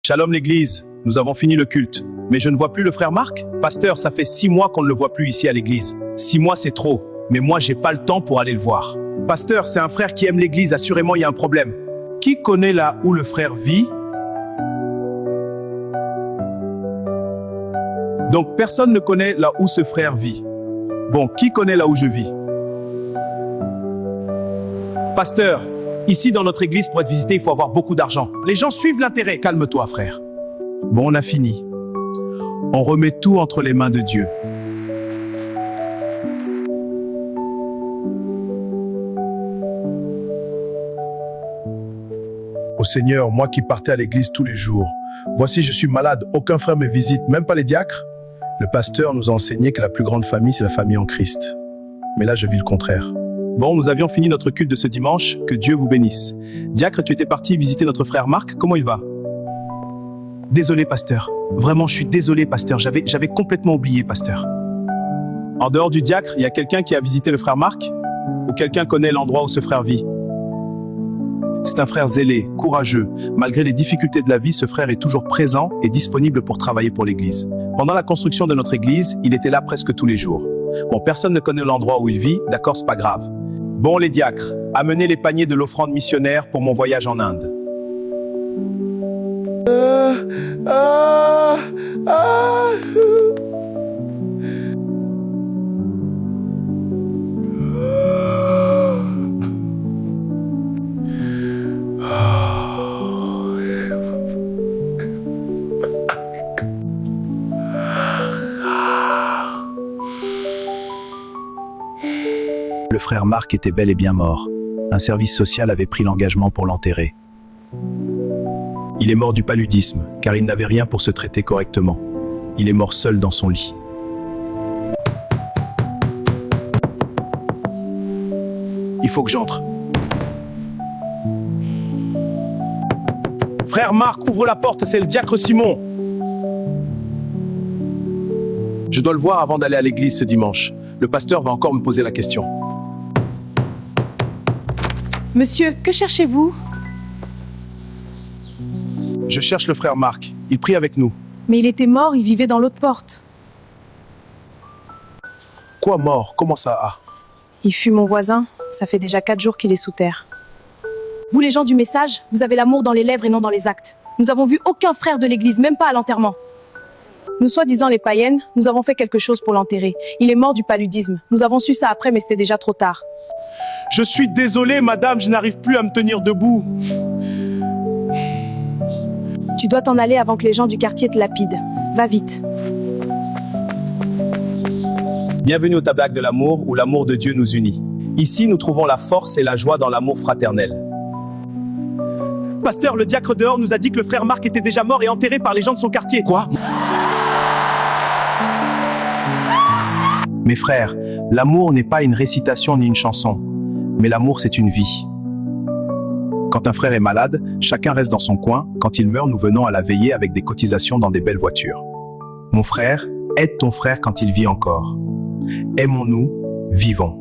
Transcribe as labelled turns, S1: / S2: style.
S1: Shalom l'église, nous avons fini le culte. Mais je ne vois plus le frère Marc. Pasteur, ça fait 6 mois qu'on ne le voit plus ici à l'église. 6 mois c'est trop, mais moi j'ai pas le temps pour aller le voir. Pasteur, c'est un frère qui aime l'église, assurément il y a un problème. Qui connaît là où le frère vit? Donc personne ne connaît là où ce frère vit. Bon, qui connaît là où je vis? Pasteur, ici dans notre église, pour être visité, il faut avoir beaucoup d'argent. Les gens suivent l'intérêt. Calme-toi, frère. Bon, on a fini. On remet tout entre les mains de Dieu. Ô Seigneur, moi qui partais à l'église tous les jours, voici je suis malade, aucun frère me visite, même pas les diacres. Le pasteur nous a enseigné que la plus grande famille, c'est la famille en Christ. Mais là, je vis le contraire. Bon, nous avions fini notre culte de ce dimanche, que Dieu vous bénisse. Diacre, tu étais parti visiter notre frère Marc, comment il va? Désolé, pasteur. Vraiment, je suis désolé, pasteur. J'avais complètement oublié, pasteur. En dehors du diacre, il y a quelqu'un qui a visité le frère Marc? Ou quelqu'un connaît l'endroit où ce frère vit? C'est un frère zélé, courageux. Malgré les difficultés de la vie, ce frère est toujours présent et disponible pour travailler pour l'église. Pendant la construction de notre église, il était là presque tous les jours. Bon, personne ne connaît l'endroit où il vit, d'accord, c'est pas grave. Bon, les diacres, amenez les paniers de l'offrande missionnaire pour mon voyage en Inde. Le frère Marc était bel et bien mort. Un service social avait pris l'engagement pour l'enterrer. Il est mort du paludisme, car il n'avait rien pour se traiter correctement. Il est mort seul dans son lit. Il faut que j'entre. Frère Marc, ouvre la porte, c'est le diacre Simon. Je dois le voir avant d'aller à l'église ce dimanche. Le pasteur va encore me poser la question.
S2: Monsieur, que cherchez-vous?
S1: Je cherche le frère Marc. Il prie avec nous.
S2: Mais il était mort, il vivait dans l'autre porte.
S1: Quoi mort? Comment ça? Ah.
S2: Il fut mon voisin. Ça fait déjà 4 jours qu'il est sous terre. Vous les gens du message, vous avez l'amour dans les lèvres et non dans les actes. Nous avons vu aucun frère de l'église, même pas à l'enterrement. Nous soi-disant les païennes, nous avons fait quelque chose pour l'enterrer. Il est mort du paludisme. Nous avons su ça après, mais c'était déjà trop tard.
S1: Je suis désolé, madame, je n'arrive plus à me tenir debout.
S2: Tu dois t'en aller avant que les gens du quartier te lapident. Va vite.
S1: Bienvenue au tabernacle de l'amour, où l'amour de Dieu nous unit. Ici, nous trouvons la force et la joie dans l'amour fraternel. Pasteur, le diacre dehors nous a dit que le frère Marc était déjà mort et enterré par les gens de son quartier. Quoi? Mes frères, l'amour n'est pas une récitation ni une chanson, mais l'amour c'est une vie. Quand un frère est malade, chacun reste dans son coin. Quand il meurt, nous venons à la veillée avec des cotisations dans des belles voitures. Mon frère, aide ton frère quand il vit encore. Aimons-nous, vivons.